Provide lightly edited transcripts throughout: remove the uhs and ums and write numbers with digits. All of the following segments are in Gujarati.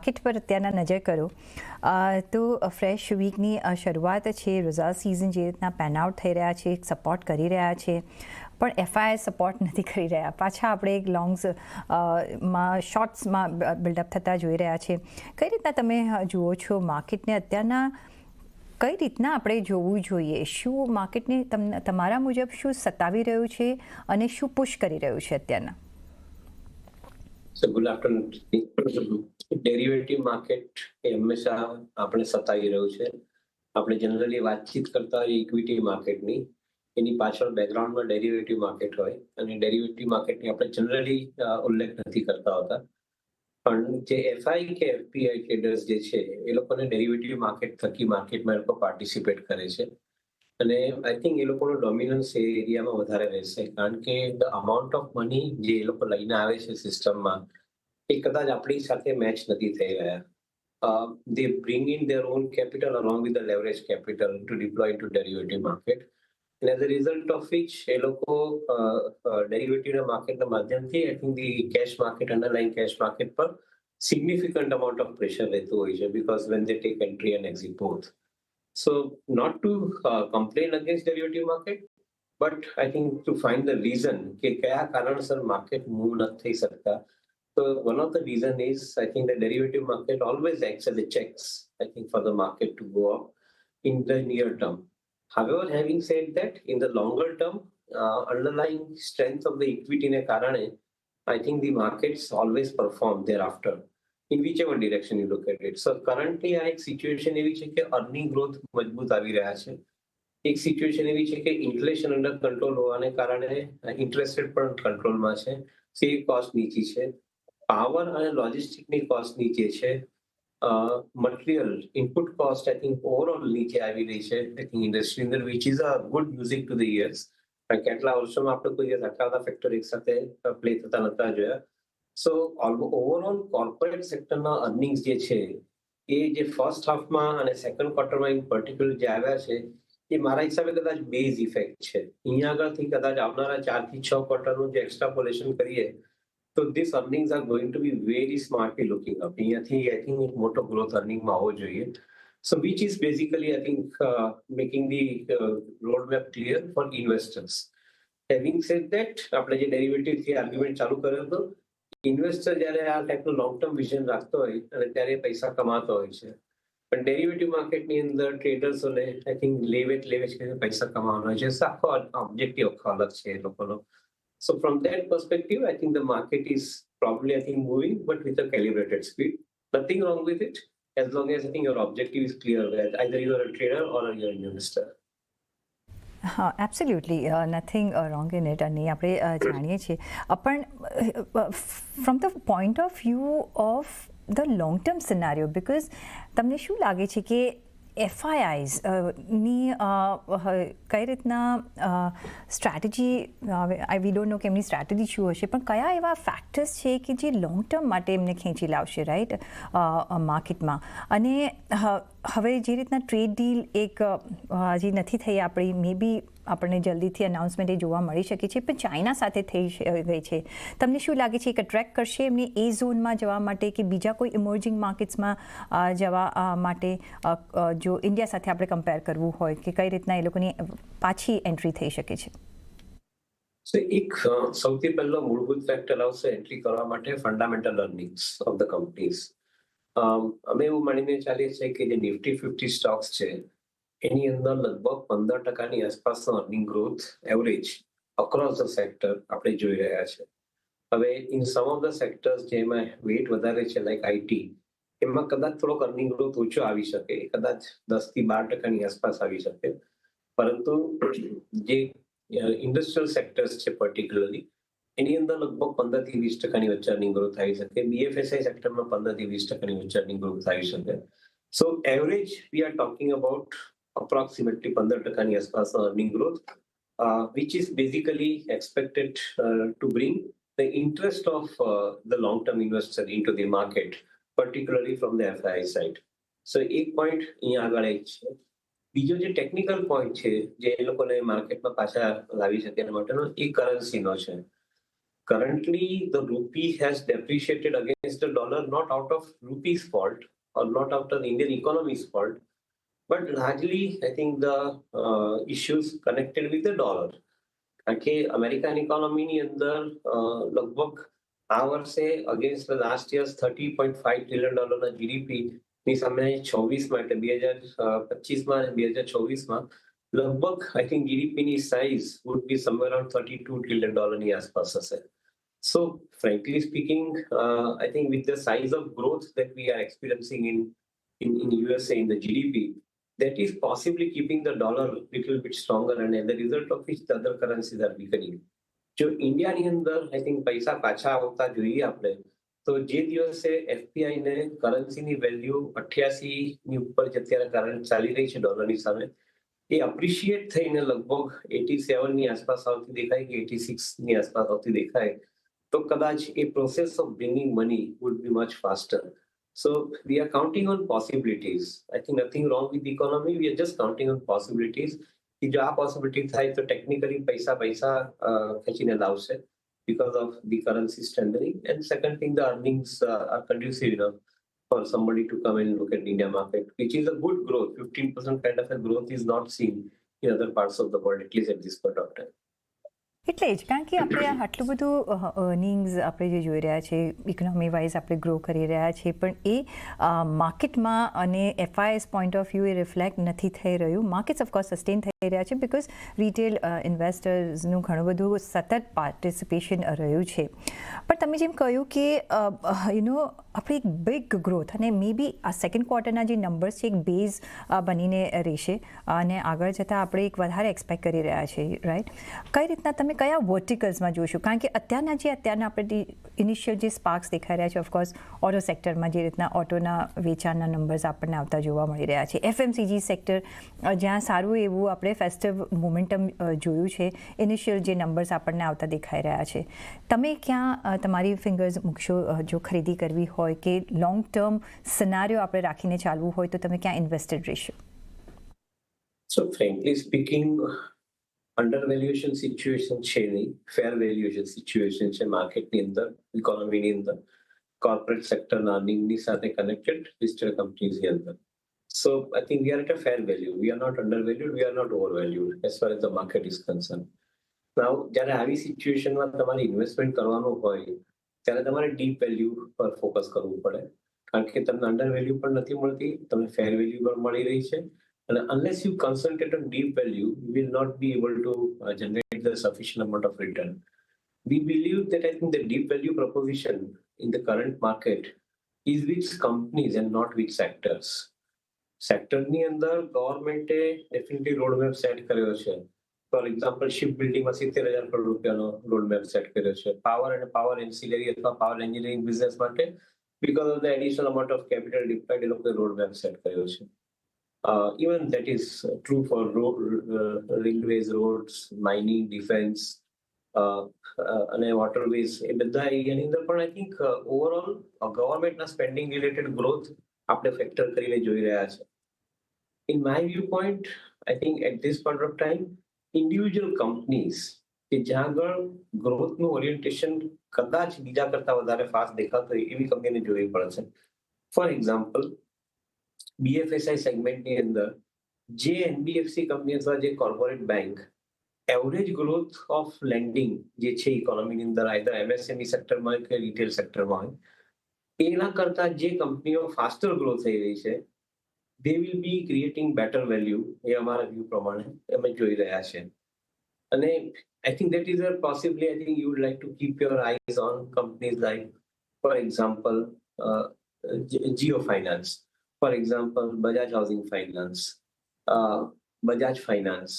માર્કેટ પર અત્યારના નજર કરો તો ફ્રેશ વીકની શરૂઆત છે, રિઝલ્ટ સિઝન જે રીતના પેન આઉટ થઈ રહ્યા છે, સપોર્ટ કરી રહ્યા છે, પણ એફઆઈ સપોર્ટ નથી કરી રહ્યા. પાછા આપણે એક લોંગ્સમાં શોર્ટ્સમાં બિલ્ડઅપ થતા જોઈ રહ્યા છે. કઈ રીતના તમે જુઓ છો માર્કેટને અત્યારના? કઈ રીતના આપણે જોવું જોઈએ? શું માર્કેટને તમારા મુજબ શું સતાવી રહ્યું છે અને શું પુશ કરી રહ્યું છે અત્યારના? So good afternoon. Derivative market એ હંમેશા આપણે સતાવી રહ્યું છે. આપણે જનરલી વાતચીત કરતા હોઈએ ઇક્વિટી માર્કેટની, એની પાછળ બેકગ્રાઉન્ડમાં ડેરિવેટિવ માર્કેટ હોય અને ડેરિવેટિવ માર્કેટની આપણે જનરલી ઉલ્લેખ નથી કરતા હોતા. પણ જે એફઆઈ કે એફપીઆઈ ટ્રેડર્સ જે છે એ લોકોને ડેરિવેટિવ માર્કેટ થકી માર્કેટમાં એ લોકો પાર્ટિસિપેટ કરે છે અને આઈ થિંક એ લોકોનો ડોમિનન્સ એ એરિયામાં વધારે રહેશે, કારણ કે ધ અમાઉન્ટ ઓફ મની જે એ લોકો લઈને આવે છે સિસ્ટમમાં એ કદાચ આપણી સાથે મેચ નથી થઈ રહ્યા. They bring in their own capital along with the leverage capital to deploy into derivative market. And as a result of which, એ લોકો derivative માર્કેટના માધ્યમથી I think the cash market, underlying cash market પર significant amount of pressure રહેતું હોય છે, because when they take entry and exit both. So not to complain against derivative market, but I think to find the reason કે કયા કારણસર market move નથી થઈ શકતા. So one of the reason is I think the derivative market always acts as a checks, I think, for the market to go up in the near term. However, having said that, in the longer term, underlying strength of the equity ne karane, I think the markets always perform thereafter, in whichever direction you look at it. So currently આ એક સિચ્યુએશન એવી છે કે અર્નિંગ ગ્રોથ મજબૂત આવી રહ્યા છે. એક સિચ્યુએશન એવી છે કે ઇન્ફ્લેશન અંડર કંટ્રોલ હોવાને કારણે ઇન્ટરેસ્ટ રેટ પણ કંટ્રોલમાં છે, સેવ કોસ્ટ નીચી છે, પાવર અને લોજિસ્ટિકની કોસ્ટ નીચે છે, material input cost I think overall નીચે આવી રહી છે આઈ થિંક ઇન્ડસ્ટ્રી અંદર, which is a good music to the ears. કારણ કે આટલા વર્ષોમાં આપણે કોઈ આટલા બધા ફેક્ટર એક સાથે પ્લે થતા નતા જોયા. સો ઓવરઓલ કોર્પોરેટ સેક્ટરના અર્નિંગ્સ જે છે એ જે ફર્સ્ટ હાફમાં અને સેકન્ડ ક્વાર્ટરમાં ઇન પર્ટિક્યુલર જે આવ્યા છે એ મારા હિસાબે કદાચ બેઝ ઇફેક્ટ છે. અહીંયા આગળથી કદાચ આવનારા 4 થી 6 ક્વાર્ટરનું જે એક્સ્ટ્રાપોલેશન કરીએ તો this earnings are going to be very smartly looking up. અહીંયાથી આઈ થિંક એક મોટો ગ્રોથ અર્નિંગમાં હોવો જોઈએ. So which is basically I think making the roadmap clear for investors. Having said that, આપણે જે ડેરિવેટિવ થી આર્ગ્યુમેન્ટ ચાલુ કર્યો હતો, ઇન્વેસ્ટર જ્યારે આ ટાઈપનું લોંગ ટર્મ વિઝન રાખતો હોય અને ત્યારે પૈસા કમાતો હોય છે, પણ ડેરિવેટિવ માર્કેટની અંદર ટ્રેડર્સોને આઈ થિંક લેવેચ કરીને પૈસા કમાવાનો હોય છે. આખો ઓબ્જેક્ટિવ આખો અલગ છે એ લોકોનો. So from that perspective, I think the market is probably I think moving, but with a calibrated speed. Nothing wrong with it, as long as I think your objective is clear, that either you are a trader or you are an investor. હા, absolutely nothing wrong in it. અને આપણે જાણીએ છીએ પણ from the point of view of the long term સિનારીઓ, because તમને શું લાગે છે કે એફઆઈઆઈઝની કઈ રીતના સ્ટ્રેટેજી, વી ડોન્ટ નો કે એમની સ્ટ્રેટેજી શું હશે, પણ કયા એવા ફેક્ટર્સ છે કે જે લોંગ ટર્મ માટે એમને ખેંચી લાવશે રાઈટ માર્કેટમાં? અને હવે જે રીતના ટ્રેડ ડીલ એક હજી નથી થઈ આપણી, મે બી આપણને જલ્દીથી અનાઉન્સમેન્ટ એ જોવા મળી શકે છે, પણ ચાઇના સાથે થઈ ગઈ છે. તમને શું લાગે છે એક અટ્રેક્ટ કરશે એમને એ ઝોનમાં જવા માટે કે બીજા કોઈ ઇમર્જિંગ માર્કેટ્સમાં જવા માટે, જો ઇન્ડિયા સાથે આપણે કમ્પેર કરવું હોય કે કઈ રીતના એ લોકોની પાછી એન્ટ્રી થઈ શકે છે? એક સૌથી પહેલો મૂળભૂત ફેક્ટર આવશે એન્ટ્રી કરવા માટે fundamental earnings of the companies. અમે એવું માનીને ચાલીએ છીએ કે જે નિફ્ટી 50 સ્ટોક્સ છે એની અંદર લગભગ 15% આસપાસનો earning growth average across the sector આપણે જોઈ રહ્યા છે. હવે in sum of the sectors જેમાં વેઇટ વધારે છે, લાઈક આઈટી, એમાં કદાચ થોડોક અર્નિંગ ગ્રોથ ઓછો આવી શકે, કદાચ 10 થી 12% આસપાસ આવી શકે. પરંતુ જે ઇન્ડસ્ટ્રીયલ સેક્ટર્સ છે પર્ટિક્યુલરલી એની અંદર લગભગ 15 થી 20% વચ્ચે અર્નિંગ ગ્રોથ આવી શકે. બીએફએસઆઈ સેક્ટરમાં 15 થી 20% વચ્ચે અર્નિંગ ગ્રોથ આવી શકે. So average we are talking about approximately 15% આસપાસનો earning growth, which is basically expected to bring the interest of the long-term investor into the market, particularly from the FII side. So એક પોઈન્ટ અહીંયા આગળ એક છે. બીજો જે ટેકનિકલ પોઈન્ટ છે જે એ લોકોને માર્કેટમાં પાછા લાવી શકે એના માટેનો એ કરન્સીનો છે. currently the rupee has depreciated against the dollar, not out of rupee's fault or not out of the Indian economy's fault, but largely I think the issues connected with the dollar. કારણ કે અમેરિકન ઇકોનોમીની અંદર લગભગ આ વર્ષે against last years $30.5 trillion GDP ની સામે 26માં એટલે 2025માં અને 2024માં લગભગ આઈ થિંક જીડીપીની size would be somewhere around $32 trillion ની આસપાસ હશે. So frankly speaking, I think with the size of growth that we are experiencing in USA in the GDP, that is possibly keeping the dollar a little bit stronger, and as a result of which the other currencies are weakening. જો ઇન્ડિયાની અંદર આઈ થિંક પૈસા પાછા આવતા જોઈએ આપણે, તો જે દિવસે એફપીઆઈ ને કરન્સીની વેલ્યુ 88 ની ઉપર જે અત્યારે કરંટ ચાલી રહી છે ડોલરની સામે, એ અપ્રિશિએટ થઈને લગભગ 87 ની આસપાસ આવતી દેખાય કે 86 ની આસપાસ આવતી દેખાય, તો કદાચ એ process of bringing money would be much faster. So we are counting on possibilities. I think nothing wrong with the economy. We are just counting on possibilities. कि जो आ possibility થાય તો technically પૈસા ખેંચીને લાવશે because of the currency strengthening. And second thing, the earnings are conducive enough for somebody to come and look at India market, which is a good growth. 15% kind of a growth is not seen in other parts of the world, at least at this point of time. એટલે જ કારણ કે આપણે આટલું બધું અર્નિંગ્સ આપણે જે જોઈ રહ્યા છે, ઇકોનોમી વાઇઝ આપણે ગ્રો કરી રહ્યા છીએ, પણ એ માર્કેટમાં અને એફઆઈએસ પોઈન્ટ ઓફ વ્યૂ એ રિફ્લેક્ટ નથી થઈ રહ્યું. માર્કેટ્સ ઓફકોર્સ સસ્ટેન થઈ રહ્યા છે બિકોઝ રિટેલ ઇન્વેસ્ટર્સનું ઘણું બધું સતત પાર્ટિસિપેશન રહ્યું છે. પણ તમે જેમ કહ્યું કે આપણે એક બિગ ગ્રોથ અને મે બી આ સેકન્ડ ક્વાર્ટરના જે નંબર્સ છે એક બેઝ બનીને રહેશે અને આગળ જતાં આપણે એક વધારે એક્સપેક્ટ કરી રહ્યા છીએ, રાઈટ? કઈ રીતના તમે કયા વર્ટિકલ્સમાં જોશો? કારણ કે અત્યારના આપણે ઇનિશિયલ જે સ્પાર્ક્સ દેખાઈ રહ્યા છે, ઓફકોર્સ ઓટો સેક્ટરમાં જે રીતના ઓટોના વેચાણના નંબર્સ આપણને આવતા જોવા મળી રહ્યા છે, એફએમસીજી સેક્ટર જ્યાં સારું એવું આપણે ફેસ્ટિવ મોમેન્ટમ જોયું છે, ઇનિશિયલ જે નંબર્સ આપણને આવતા દેખાઈ રહ્યા છે. તમે ક્યાં તમારી ફિંગર્સ મૂકશો જો ખરીદી કરવી હોય કે લોંગ ટર્મ સિનારીઓ આપણે રાખીને ચાલવું હોય તો તમે ક્યાં ઇન્વેસ્ટેડ રહેશો? So frankly speaking, અંડરવેલ્યુએશન સિચ્યુએશન છે નહીં, ફેર વેલ્યુએશન સિચ્યુએશન છે માર્કેટની અંદર, ઇકોનોમીની અંદર, કોર્પોરેટ સેક્ટરના અર્નિંગની સાથે કનેક્ટેડ લિસ્ટેડ કંપનીઝની અંદર. So I think we are at a fair value. We are not undervalued, we are not overvalued as far as the market is concerned. Now, જ્યારે આવી સિચ્યુએશનમાં તમારે ઇન્વેસ્ટમેન્ટ કરવાનું હોય ત્યારે તમારે ડીપ વેલ્યુ પર ફોકસ કરવું પડે, કારણ કે તમને અંડર વેલ્યુ પણ નથી મળતી, તમને ફેર વેલ્યુ પણ મળી રહી છે. And unless you concentrate on deep value, you will not be able to generate the sufficient amount of return. We believe that I think the deep value proposition in the current market is with companies and not with sectors. સેક્ટરની અંદર ગવર્મેન્ટે ડેફિનેટલી રોડમેપ સેટ કર્યો છે. ફોર એક્ઝામ્પલ શિપ બિલ્ડિંગમાં 70,000 કરોડ રૂપિયાનો રોડમેપ સેટ કર્યો છે. પાવર અને પાવર એન્સિલરી અથવા પાવર એન્જિનિયરિંગ બિઝનેસ માટે because of the additional amount of capital deployed એ લોકોએ રોડમેપ સેટ કર્યો છે. Even that is true for railways, roads, mining, defense, and waterways. એ બધા એરિયાની અંદર પણ આઈ થિંક ઓવરઓલ ગવર્મેન્ટના સ્પેન્ડિંગ રિલેટેડ ગ્રોથ આપણે ફેક્ટર કરીને જોઈ રહ્યા છે. In my viewpoint, I think at this point of time, individual companies કે જ્યાં આગળ ગ્રોથનું ઓરિએન્ટેશન કદાચ બીજા કરતા વધારે ફાસ્ટ દેખાતું હોય એવી કંપનીને જોવી પડશે. ફોર એક્ઝામ્પલ, બીએફએસઆઈ સેગમેન્ટની અંદર જે એનબીએફસી કંપની અથવા જે corporate bank average growth of landing જે છે ઇકોનોમીની અંદર આઈધર એમએસએમઈ સેક્ટરમાં કે રિટેલ સેક્ટરમાં હોય, એના કરતા જે કંપનીઓ ફાસ્ટર ગ્રોથ થઈ રહી છે, they will be creating better value. એ અમારા વ્યૂ પ્રમાણે અમે જોઈ રહ્યા છે. અને I think that is a possibly I think you would like to keep your eyes on companies like, for example, Jio Finance, for example, Bajaj Housing Finance, Bajaj Finance.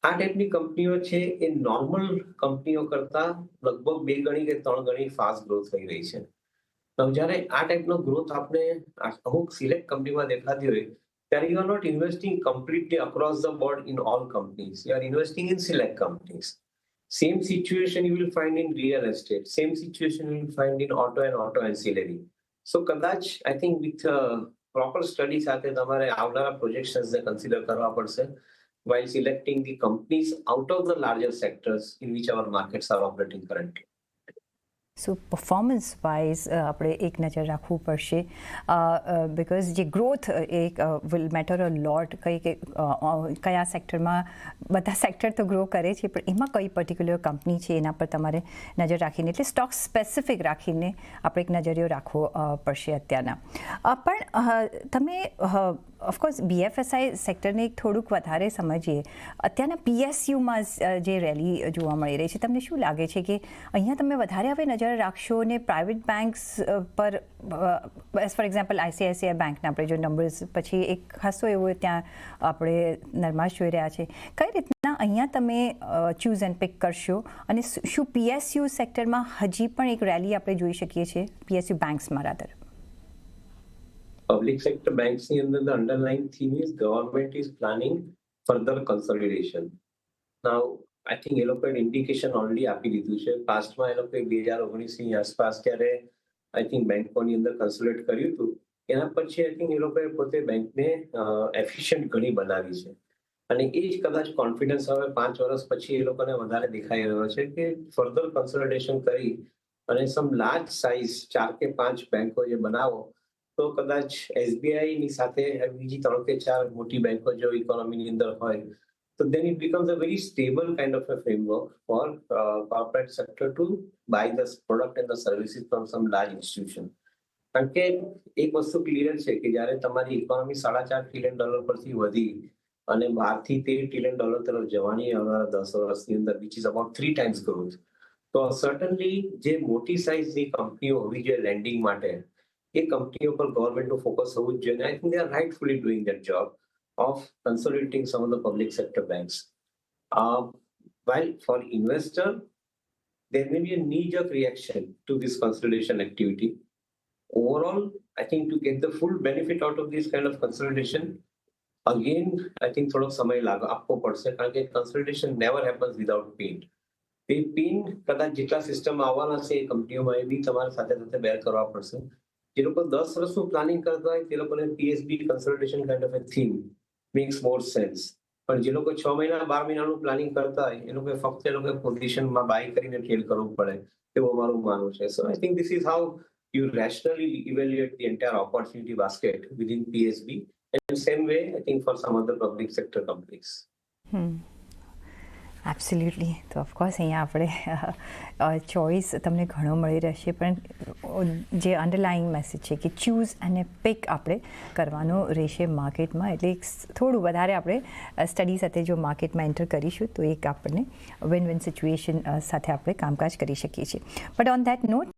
આ ટાઈપની કંપનીઓ છે એ નોર્મલ કંપનીઓ કરતા લગભગ 2 ગણી કે 3 ગણી ફાસ્ટ ગ્રોથ થઈ રહી છે. જ્યારે આ ટાઈપનો ગ્રોથ આપણે અમુક સિલેક્ટ કંપનીમાં દેખાતી હોય ત્યારે you are not investing completely across the board in all companies, you are investing in select companies. Same situation you will find in real estate, same situation you will find in auto and auto ancillary. So કદાચ I think with proper study સાથે તમારે આવનારા પ્રોજેક્શન્સને કન્સિડર કરવા પડશે while selecting the companies out of the larger sectors in which our markets are operating currently. So performance wise આપણે એક નજર રાખવું પડશે બિકોઝ જે ગ્રોથ એક વિલ મેટર અ લોટ કયા સેક્ટરમાં બધા સેક્ટર તો ગ્રો કરે છે પણ એમાં કઈ પર્ટિક્યુલર કંપની છે એના પર તમારે નજર રાખીને એટલે સ્ટોક સ્પેસિફિક રાખીને આપણે એક નજરિયો રાખવો પડશે અત્યારના પણ તમે ઓફકોર્સ BFSI સેક્ટરને થોડુંક વધારે સમજીએ અત્યારના PSUમાં જે રેલી જોવા મળી રહી છે તમને શું લાગે છે કે અહીંયા તમે વધારે હવે નજર રાખશો ને પ્રાઇવેટ બેન્ક્સ પર એઝ ફોર એક્ઝામ્પલ ICICI બેંકના આપણે જો નંબર્સ પછી એક ખાસો એવો ત્યાં આપણે નરમાશ જોઈ રહ્યા છે કઈ રીતના અહીંયા તમે ચૂઝ એન્ડ પિક કરશો અને શું PSU સેક્ટરમાં હજી પણ એક રેલી આપણે જોઈ શકીએ છીએ PSU બેન્ક્સમાં રાધર Public sector banks ની અંદર the underlying theme is government is planning further consolidation. Now, I think એ લોકોએ ઇન્ડિકેશન ઓલરેડી આપી દીધું છે. પાસ્ટમાં એ લોકોએ 2019 ની આસપાસ ત્યારે આઈ થિંક બેંકોની અંદર કન્સોલિડેટ કર્યું હતું. એના પછી આઈ થિંક એ લોકોએ પોતે બેંકને એફિશિયન્ટ ઘણી બનાવી છે. અને એ જ કદાચ કોન્ફિડન્સ હવે 5 વર્ષ પછી એ લોકોને વધારે દેખાઈ રહ્યો છે કે ફર્ધર કન્સોલિડેશન કરી અને સમ લાર્જ સાઇઝ 4 કે 5 બેંકો જે બનાવો તો કદાચ SBI ની સાથે બીજી 3 કે 4 મોટી બેંકો જો ઇકોનોમીની અંદર હોય તો then it becomes a very stable kind of a framework for corporate sector to buy the product and the services from some large institution. કારણ કે એક વસ્તુ ક્લિયર છે કે જ્યારે તમારી ઇકોનોમી $4.5 ટ્રિલિયન પરથી વધી અને 12 થી $13 ટ્રિલિયન તરફ જવાની આવનારા 10 વર્ષની અંદર which is about 3 times growth તો સર્ટનલી જે મોટી સાઇઝની કંપનીઓ હોવી જોઈએ લેન્ડિંગ માટે એ કંપનીઓ પર ગવર્મેન્ટનું ફોકસ હોવું જ જોઈએ. I think they are rightfully doing that job of consolidating some of the public sector banks. While for investor, there may be a knee-jerk reaction to this consolidation activity. Overall, I think to get the full benefit out of this kind of consolidation, again, I think થોડો સમય આપવો પડશે કારણ કે consolidation never happens without pain. એ પેન કદાચ જેટલા સિસ્ટમ આવવાના છે એ કંપનીઓમાં એ બી તમારે સાથે સાથે બેર કરવા પડશે. જે લોકો 10 વર્ષનું પ્લાનિંગ કરતા હોય તે લોકોને PSB consolidation kind of a theme makes more sense પણ જે લોકો 6 મહિના 12 મહિનાનું પ્લાનિંગ કરતા હોય એ લોકો ફક્ત એ લોકો પોઝિશનમાં બાય કરીને ટ્રેડ કરવું પડે એવું અમારું માનવું છે. So I think this is how you rationally evaluate the entire opportunity basket within PSB and same way I think for some other public sector companies. Absolutely તો ઓફકોર્સ અહીંયા આપણે ચોઇસ તમને ઘણો મળી રહેશે પણ જે અંડરલાઇંગ મેસેજ છે કે ચૂઝ અને પિક આપણે કરવાનો રહેશે માર્કેટમાં એટલે થોડું વધારે આપણે સ્ટડી સાથે જો માર્કેટમાં એન્ટર કરીશું તો એક આપણને વિન વિન સિચ્યુએશન સાથે આપણે કામકાજ કરી શકીએ છીએ. But on that not